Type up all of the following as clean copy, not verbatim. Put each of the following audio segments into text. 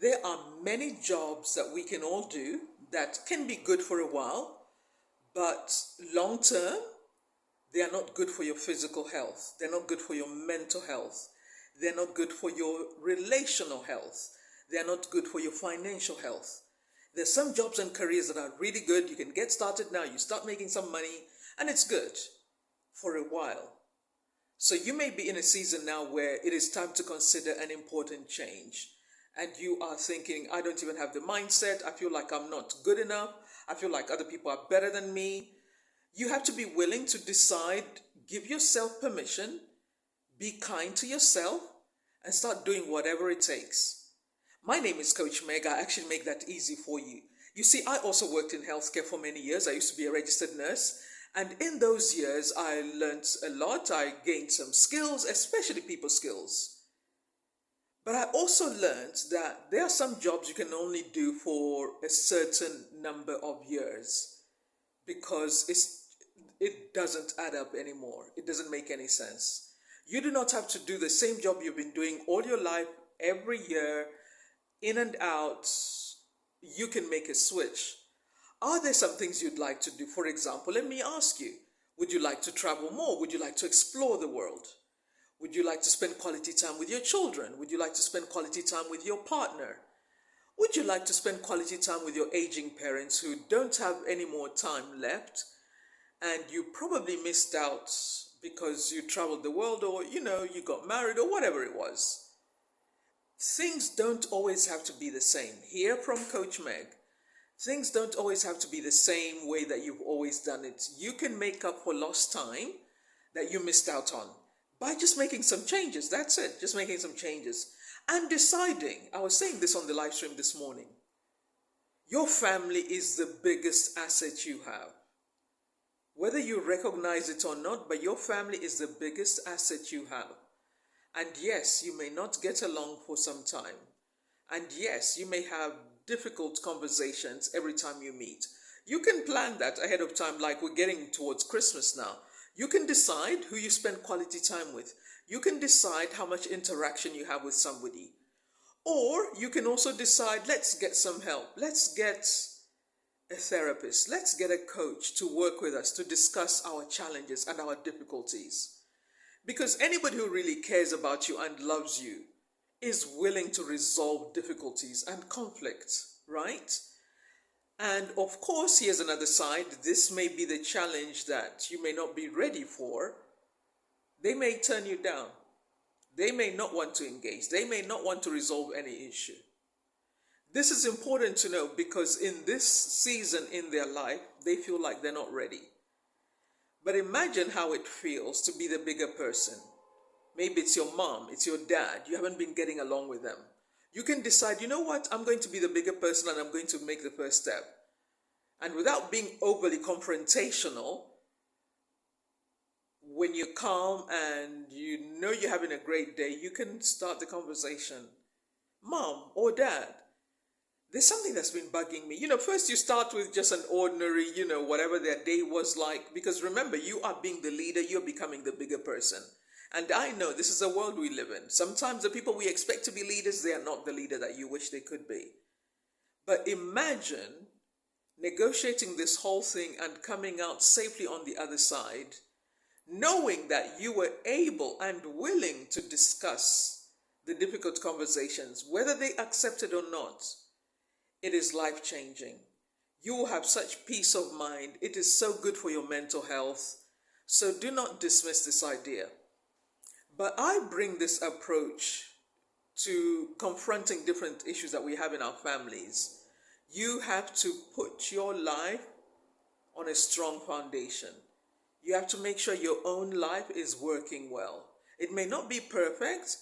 There are many jobs that we can all do that can be good for a while, but long term, they are not good for your physical health. They're not good for your mental health. They're not good for your relational health. They're not good for your financial health. There's some jobs and careers that are really good. You can get started now. You start making some money, and it's good for a while. So you may be in a season now where it is time to consider an important change. And you are thinking, I don't even have the mindset. I feel like I'm not good enough. I feel like other people are better than me. You have to be willing to decide, give yourself permission, be kind to yourself, and start doing whatever it takes. My name is Coach Meg. I actually make that easy for you. You see, I also worked in healthcare for many years. I used to be a registered nurse. And in those years, I learned a lot. I gained some skills, especially people skills. But I also learned that there are some jobs you can only do for a certain number of years because it doesn't add up anymore. It doesn't make any sense. You do not have to do the same job you've been doing all your life, every year, in and out. You can make a switch. Are there some things you'd like to do? For example, let me ask you, would you like to travel more? Would you like to explore the world? Would you like to spend quality time with your children? Would you like to spend quality time with your partner? Would you like to spend quality time with your aging parents who don't have any more time left and you probably missed out because you traveled the world or you got married or whatever it was? Things don't always have to be the same. Hear from Coach Meg. Things don't always have to be the same way that you've always done it. You can make up for lost time that you missed out on by just making some changes. That's it, just making some changes. And deciding, I was saying this on the live stream this morning, your family is the biggest asset you have. Whether you recognize it or not, but your family is the biggest asset you have. And yes, you may not get along for some time. And yes, you may have difficult conversations every time you meet. You can plan that ahead of time, like we're getting towards Christmas now. You can decide who you spend quality time with. You can decide how much interaction you have with somebody. Or you can also decide, let's get some help. Let's get a therapist. Let's get a coach to work with us to discuss our challenges and our difficulties. Because anybody who really cares about you and loves you is willing to resolve difficulties and conflicts, right? And of course, here's another side. This may be the challenge that you may not be ready for. They may turn you down. They may not want to engage. They may not want to resolve any issue. This is important to know because in this season in their life, they feel like they're not ready. But imagine how it feels to be the bigger person. Maybe it's your mom, it's your dad, you haven't been getting along with them. You can decide, you know what, I'm going to be the bigger person and I'm going to make the first step. And without being overly confrontational, when you're calm and you know you're having a great day, you can start the conversation. Mom or dad, there's something that's been bugging me. First you start with just an ordinary, whatever their day was like. Because remember, you are being the leader, you're becoming the bigger person. And I know this is a world we live in. Sometimes the people we expect to be leaders, they are not the leader that you wish they could be. But imagine negotiating this whole thing and coming out safely on the other side, knowing that you were able and willing to discuss the difficult conversations, whether they accept it or not. It is life-changing. You will have such peace of mind. It is so good for your mental health. So do not dismiss this idea. But I bring this approach to confronting different issues that we have in our families. You have to put your life on a strong foundation. You have to make sure your own life is working well. It may not be perfect,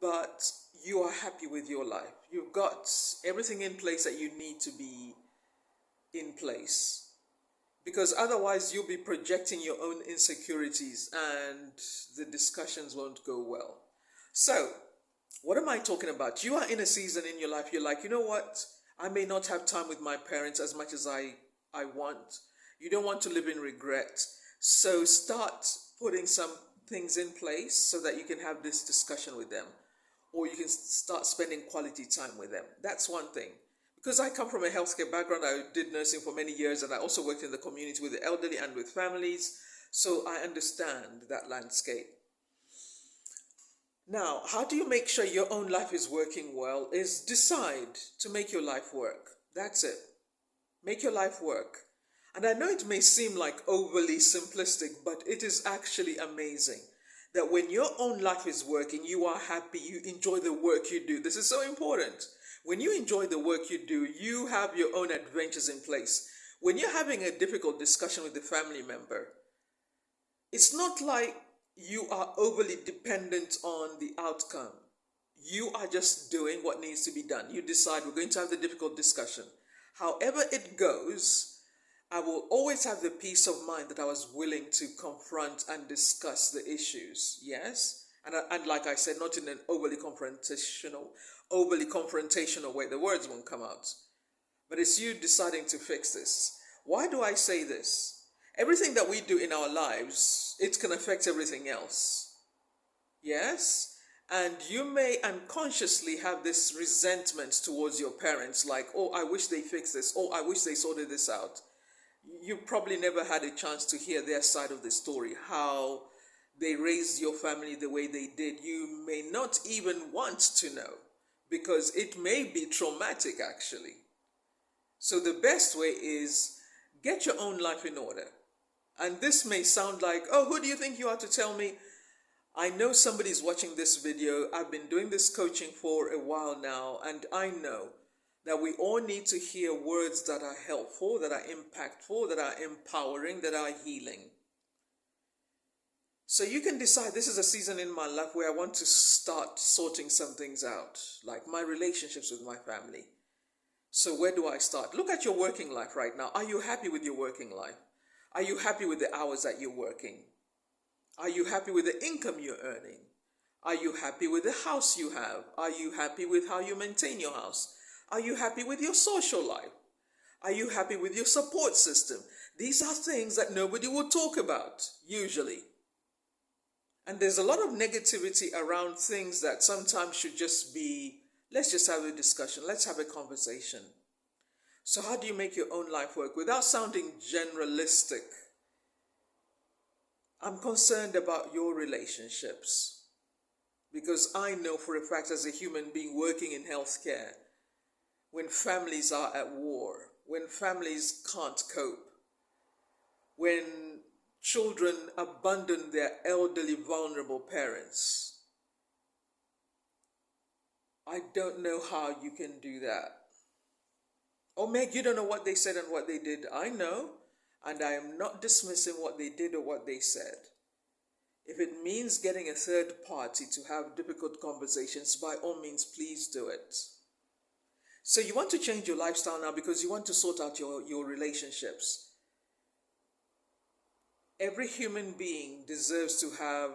but you are happy with your life. You've got everything in place that you need to be in place. Because otherwise you'll be projecting your own insecurities and the discussions won't go well. So, what am I talking about? You are in a season in your life, you're like, you know what? I may not have time with my parents as much as I want. You don't want to live in regret. So start putting some things in place so that you can have this discussion with them. or you can start spending quality time with them. That's one thing. Because I come from a healthcare background, I did nursing for many years, and I also worked in the community with the elderly and with families, so I understand that landscape. Now, how do you make sure your own life is working well? Is decide to make your life work. That's it. Make your life work. And I know it may seem like overly simplistic, but it is actually amazing that when your own life is working, you are happy, you enjoy the work you do. This is so important. When you enjoy the work you do, you have your own adventures in place. When you're having a difficult discussion with a family member, it's not like you are overly dependent on the outcome. You are just doing what needs to be done. You decide we're going to have the difficult discussion. However it goes, I will always have the peace of mind that I was willing to confront and discuss the issues. Yes? And like I said, not in an overly confrontational way. The words won't come out. But it's you deciding to fix this. Why do I say this? Everything that we do in our lives, it can affect everything else. Yes? And you may unconsciously have this resentment towards your parents, like, oh, I wish they fixed this. Oh, I wish they sorted this out. You probably never had a chance to hear their side of the story, how they raised your family the way they did. You may not even want to know, because it may be traumatic, actually. So the best way is get your own life in order. And this may sound like, oh, who do you think you are to tell me? I know somebody's watching this video. I've been doing this coaching for a while now, and I know that we all need to hear words that are helpful, that are impactful, that are empowering, that are healing. So you can decide, this is a season in my life where I want to start sorting some things out, like my relationships with my family. So where do I start? Look at your working life right now. Are you happy with your working life? Are you happy with the hours that you're working? Are you happy with the income you're earning? Are you happy with the house you have? Are you happy with how you maintain your house? Are you happy with your social life? Are you happy with your support system? These are things that nobody will talk about, usually. And there's a lot of negativity around things that sometimes should just be, let's just have a discussion, let's have a conversation. So how do you make your own life work without sounding generalistic? I'm concerned about your relationships, because I know for a fact, as a human being working in healthcare, when families are at war, when families can't cope, when children abandon their elderly, vulnerable parents, I don't know how you can do that. Oh, Meg, you don't know what they said and what they did. I know, and I am not dismissing what they did or what they said. If it means getting a third party to have difficult conversations, by all means, please do it. So you want to change your lifestyle now because you want to sort out your relationships. Every human being deserves to have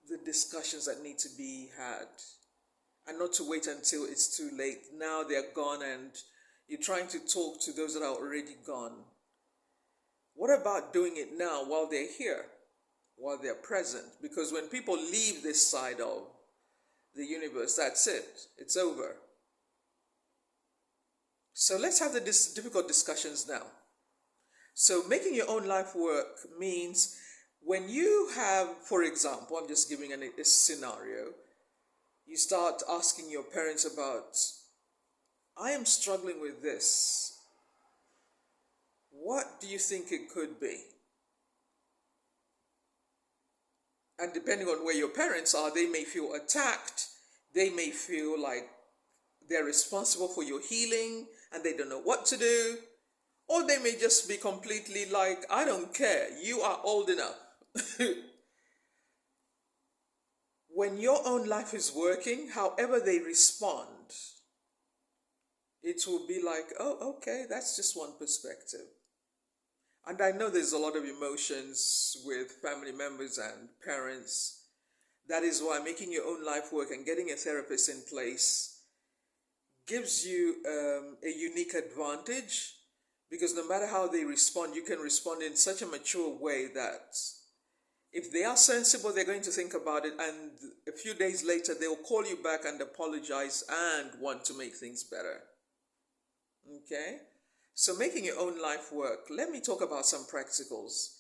the discussions that need to be had, and not to wait until it's too late. Now they're gone and you're trying to talk to those that are already gone. What about doing it now while they're here, while they're present? Because when people leave this side of the universe, that's it. It's over. So let's have the difficult discussions now. So making your own life work means when you have, for example, I'm just giving a scenario, you start asking your parents about, I am struggling with this. What do you think it could be? And depending on where your parents are, they may feel attacked. They may feel like they're responsible for your healing and they don't know what to do. Or they may just be completely like, I don't care. You are old enough. When your own life is working, however they respond, it will be like, oh, okay, that's just one perspective. And I know there's a lot of emotions with family members and parents. That is why making your own life work and getting a therapist in place gives you a unique advantage, because no matter how they respond, you can respond in such a mature way that If they are sensible, they're going to think about it, and a few days later, they'll call you back and apologize and want to make things better. Okay? So, making your own life work, let me talk about some practicals.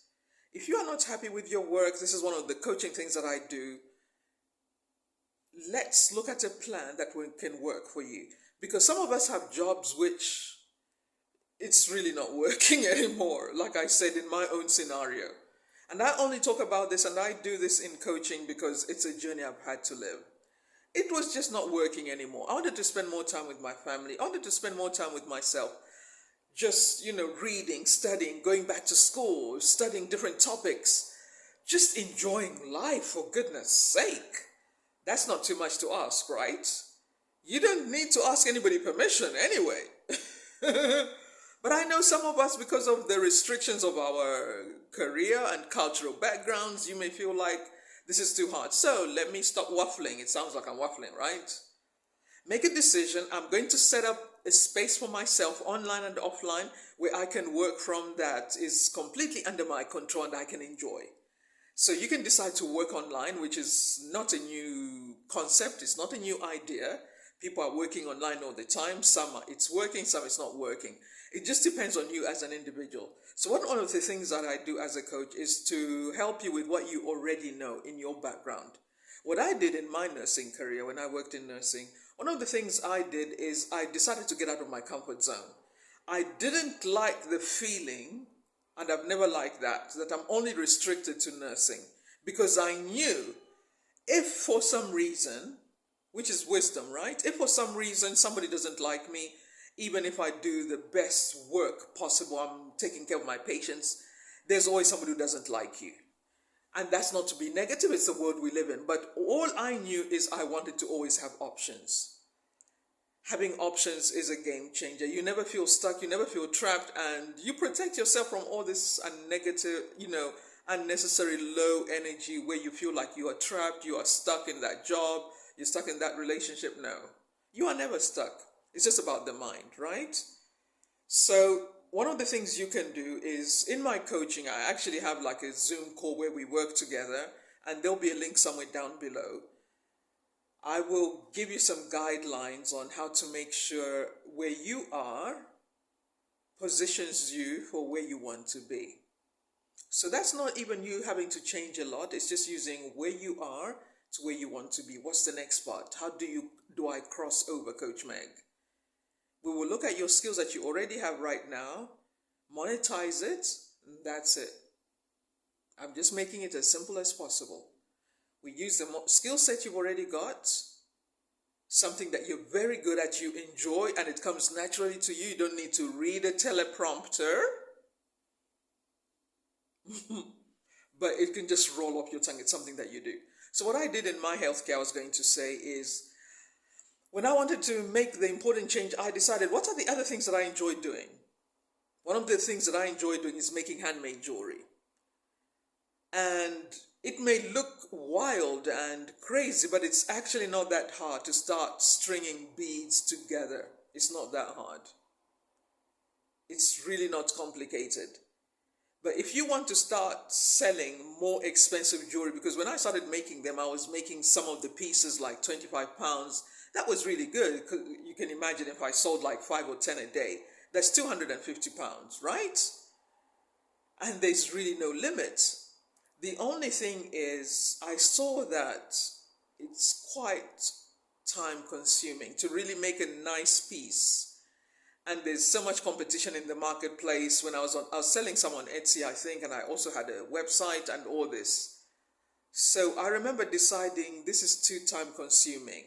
If you are not happy with your work, this is one of the coaching things that I do. Let's look at a plan that can work for you. Because some of us have jobs which it's really not working anymore, like I said in my own scenario. And I only talk about this and I do this in coaching because it's a journey I've had to live. It was just not working anymore. I wanted to spend more time with my family. I wanted to spend more time with myself. Just, reading, studying, going back to school, studying different topics. Just enjoying life, for goodness sake. That's not too much to ask, right? You don't need to ask anybody permission anyway. But I know some of us, because of the restrictions of our career and cultural backgrounds, you may feel like this is too hard. So let me stop waffling. It sounds like I'm waffling, right? Make a decision. I'm going to set up a space for myself, online and offline, where I can work from that is completely under my control and I can enjoy. So you can decide to work online, which is not a new concept. It's not a new idea. People are working online all the time. Some it's working, some it's not working. It just depends on you as an individual. So one of the things that I do as a coach is to help you with what you already know in your background. What I did in my nursing career when I worked in nursing, one of the things I did is I decided to get out of my comfort zone. I didn't like the feeling, and I've never liked that I'm only restricted to nursing, because I knew if for some reason, which is wisdom, right? If for some reason somebody doesn't like me, even if I do the best work possible, I'm taking care of my patients, there's always somebody who doesn't like you. And that's not to be negative, it's the world we live in. But all I knew is I wanted to always have options. Having options is a game changer. You never feel stuck, you never feel trapped, and you protect yourself from all this negative, unnecessary low energy where you feel like you are trapped, you are stuck in that job, you're stuck in that relationship. No, you are never stuck. It's just about the mind, right? So one of the things you can do is, in my coaching, I actually have like a Zoom call where we work together, and there'll be a link somewhere down below. I will give you some guidelines on how to make sure where you are positions you for where you want to be. So that's not even you having to change a lot. It's just using where you are to where you want to be. What's the next part? How do I cross over, Coach Meg? We will look at your skills that you already have right now, monetize it, and that's it. I'm just making it as simple as possible. We use the skill set you've already got, something that you're very good at, you enjoy, and it comes naturally to you. You don't need to read a teleprompter, but it can just roll off your tongue. It's something that you do. So what I did in my healthcare, I was going to say, is when I wanted to make the important change, I decided, what are the other things that I enjoy doing? One of the things that I enjoy doing is making handmade jewelry. And it may look wild and crazy, but it's actually not that hard to start stringing beads together. It's not that hard. It's really not complicated. But if you want to start selling more expensive jewelry, because when I started making them, I was making some of the pieces like 25 pounds. That was really good. You can imagine if I sold like 5 or 10 a day, that's 250 pounds, right? And there's really no limit. The only thing is, I saw that it's quite time consuming to really make a nice piece. And there's so much competition in the marketplace. When I was selling some on Etsy, I think, and I also had a website and all this. So I remember deciding this is too time consuming.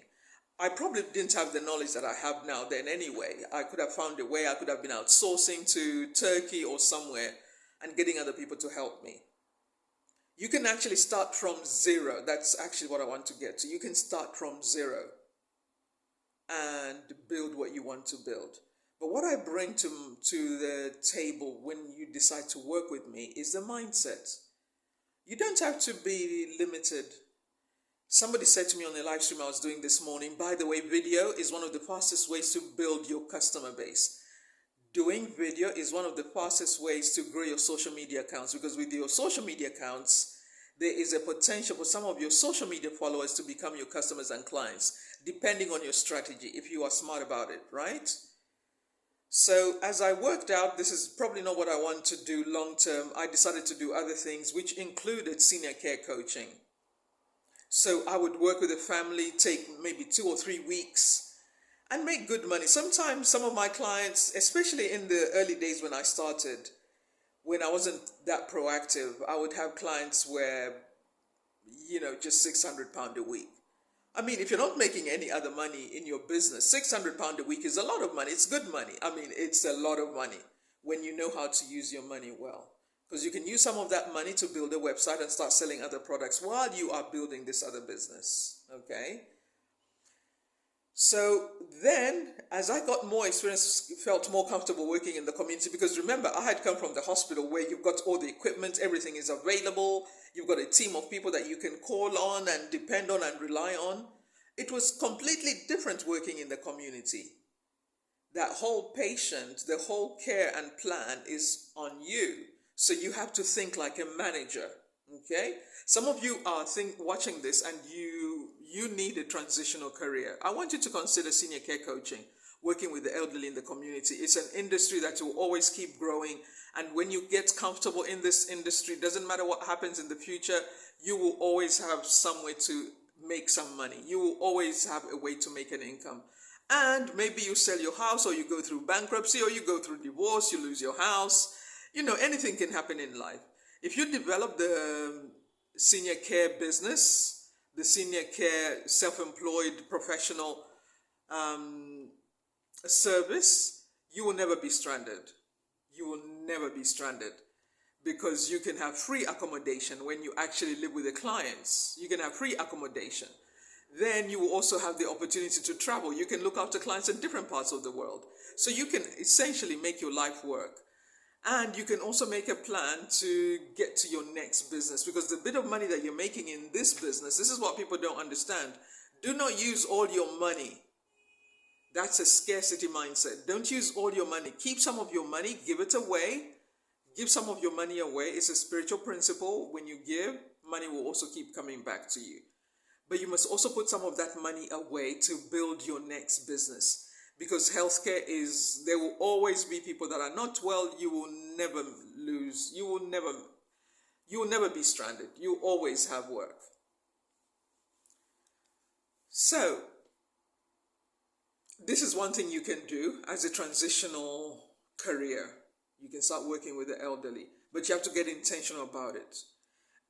I probably didn't have the knowledge that I have now then anyway. I could have found a way. I could have been outsourcing to Turkey or somewhere and getting other people to help me. You can actually start from zero. That's actually what I want to get to. You can start from zero and build what you want to build. But what I bring to the table when you decide to work with me is the mindset. You don't have to be limited. Somebody said to me on the live stream I was doing this morning, by the way, video is one of the fastest ways to build your customer base. Doing video is one of the fastest ways to grow your social media accounts, because with your social media accounts, there is a potential for some of your social media followers to become your customers and clients, depending on your strategy, if you are smart about it, right? So as I worked out, this is probably not what I want to do long term. I decided to do other things, which included senior care coaching. So I would work with a family, take maybe 2 or 3 weeks, and make good money. Sometimes some of my clients, especially in the early days when I started, when I wasn't that proactive, I would have clients where, just £600 a week. I mean, if you're not making any other money in your business, £600 a week is a lot of money. It's good money. I mean, it's a lot of money when you know how to use your money well. Because you can use some of that money to build a website and start selling other products while you are building this other business. Okay? So then, as I got more experience, felt more comfortable working in the community, because remember, I had come from the hospital where you've got all the equipment, everything is available, you've got a team of people that you can call on and depend on and rely on. It was completely different working in the community. That whole patient, the whole care and plan is on you. So you have to think like a manager. Okay? Some of you are watching this and you need a transitional career. I want you to consider senior care coaching, working with the elderly in the community. It's an industry that will always keep growing. And when you get comfortable in this industry, doesn't matter what happens in the future, you will always have somewhere to make some money. You will always have a way to make an income. And maybe you sell your house, or you go through bankruptcy, or you go through divorce, you lose your house. Anything can happen in life. If you develop the senior care business, the senior care self-employed professional service, you will never be stranded. You will never be stranded, because you can have free accommodation when you actually live with the clients. You can have free accommodation. Then you will also have the opportunity to travel. You can look after clients in different parts of the world. So you can essentially make your life work. And you can also make a plan to get to your next business, because the bit of money that you're making in this business, this is what people don't understand. Do not use all your money. That's a scarcity mindset. Don't use all your money. Keep some of your money, give it away. Give some of your money away. It's a spiritual principle. When you give, money will also keep coming back to you. But you must also put some of that money away to build your next business. Because healthcare there will always be people that are not well. You will never lose. You will never be stranded. You always have work. So, this is one thing you can do as a transitional career. You can start working with the elderly, but you have to get intentional about it.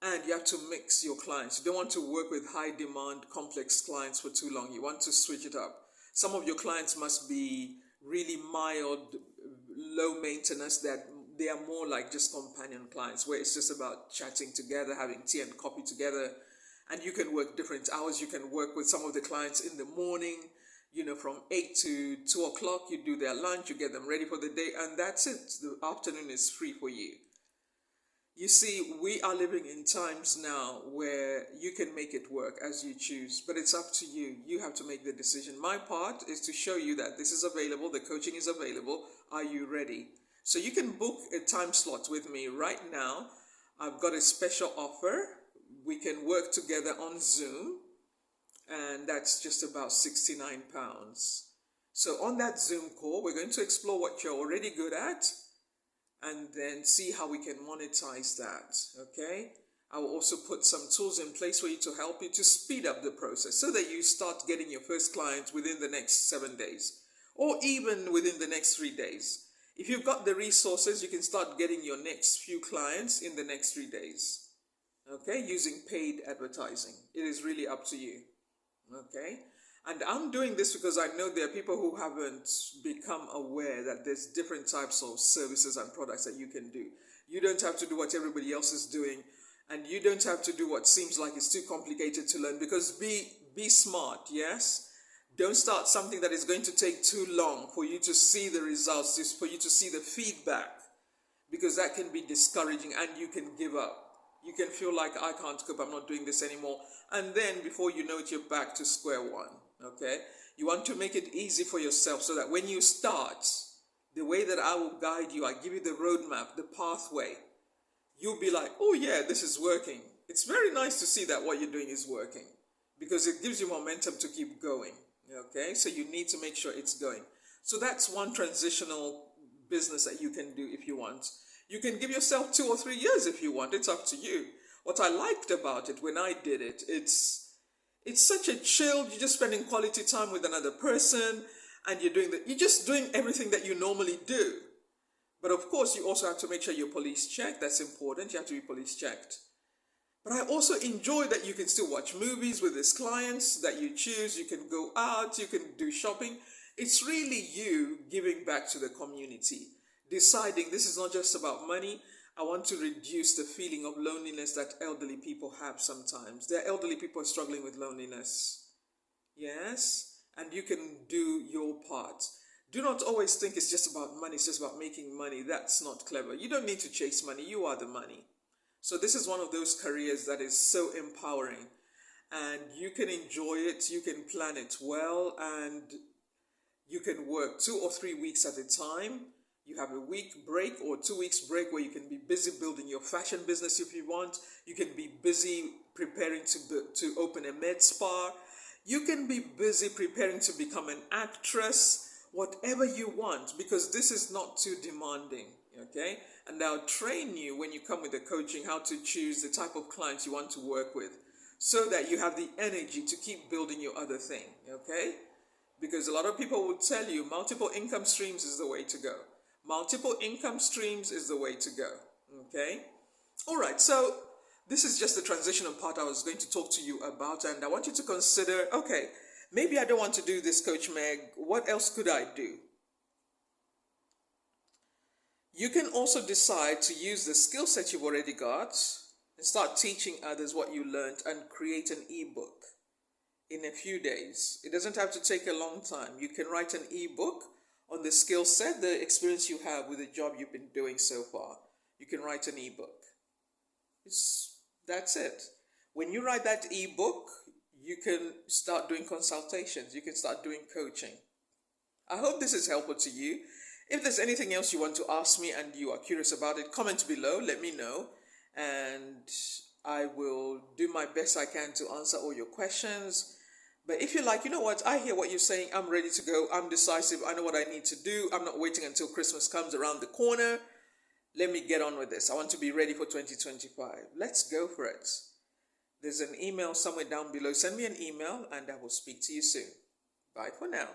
And you have to mix your clients. You don't want to work with high demand, complex clients for too long. You want to switch it up. Some of your clients must be really mild, low maintenance, that they are more like just companion clients, where it's just about chatting together, having tea and coffee together. And you can work different hours. You can work with some of the clients in the morning, from 8 to 2 o'clock. You do their lunch, you get them ready for the day, and that's it. The afternoon is free for you. You see, we are living in times now where you can make it work as you choose, but it's up to you. You have to make the decision. My part is to show you that this is available, the coaching is available. Are you ready? So you can book a time slot with me right now. I've got a special offer. We can work together on Zoom, and that's just about £69. So on that Zoom call, we're going to explore what you're already good at, and then see how we can monetize that, okay? I will also put some tools in place for you to help you to speed up the process so that you start getting your first client within the next 7 days, or even within the next 3 days. If you've got the resources, you can start getting your next few clients in the next 3 days, okay? Using paid advertising. It is really up to you, okay? And I'm doing this because I know there are people who haven't become aware that there's different types of services and products that you can do. You don't have to do what everybody else is doing, and you don't have to do what seems like it's too complicated to learn, because be smart, yes? Don't start something that is going to take too long for you to see the results, for you to see the feedback, because that can be discouraging and you can give up. You can feel like, I can't cope, I'm not doing this anymore. And then before you know it, you're back to square one. Okay, you want to make it easy for yourself so that when you start, the way that I will guide you, I give you the roadmap, the pathway, you'll be like, oh yeah, this is working. It's very nice to see that what you're doing is working because it gives you momentum to keep going. Okay, so you need to make sure it's going. So that's one transitional business that you can do if you want. You can give yourself 2 or 3 years if you want. It's up to you. What I liked about it when I did it, it's such a chill. You're just spending quality time with another person, and you're just doing everything that you normally do. But of course, you also have to make sure you're police checked. That's important. You have to be police checked. But I also enjoy that you can still watch movies with these clients that you choose. You can go out, you can do shopping. It's really you giving back to the community, deciding this is not just about money. I want to reduce the feeling of loneliness that elderly people have sometimes. There are elderly people struggling with loneliness. Yes? And you can do your part. Do not always think it's just about money, it's just about making money. That's not clever. You don't need to chase money, you are the money. So this is one of those careers that is so empowering, and you can enjoy it, you can plan it well, and you can work 2 or 3 weeks at a time. You have a week break or 2 weeks break where you can be busy building your fashion business if you want. You can be busy preparing to open a med spa. You can be busy preparing to become an actress, whatever you want, because this is not too demanding, okay? And I'll train you when you come with the coaching how to choose the type of clients you want to work with so that you have the energy to keep building your other thing, okay? Because a lot of people will tell you multiple income streams is the way to go. Multiple income streams is the way to go, okay? All right, so this is just the transitional part I was going to talk to you about, and I want you to consider, okay, maybe I don't want to do this, Coach Meg. What else could I do? You can also decide to use the skill set you've already got and start teaching others what you learned and create an ebook in a few days. It doesn't have to take a long time. You can write an ebook on the skill set, the experience you have with the job you've been doing so far. You can write an ebook. That's it. When you write that ebook, you can start doing consultations. You can start doing coaching. I hope this is helpful to you. If there's anything else you want to ask me and you are curious about it, comment below, let me know, and I will do my best I can to answer all your questions. But if you're like, you know what, I hear what you're saying, I'm ready to go, I'm decisive, I know what I need to do, I'm not waiting until Christmas comes around the corner, let me get on with this. I want to be ready for 2025. Let's go for it. There's an email somewhere down below. Send me an email and I will speak to you soon. Bye for now.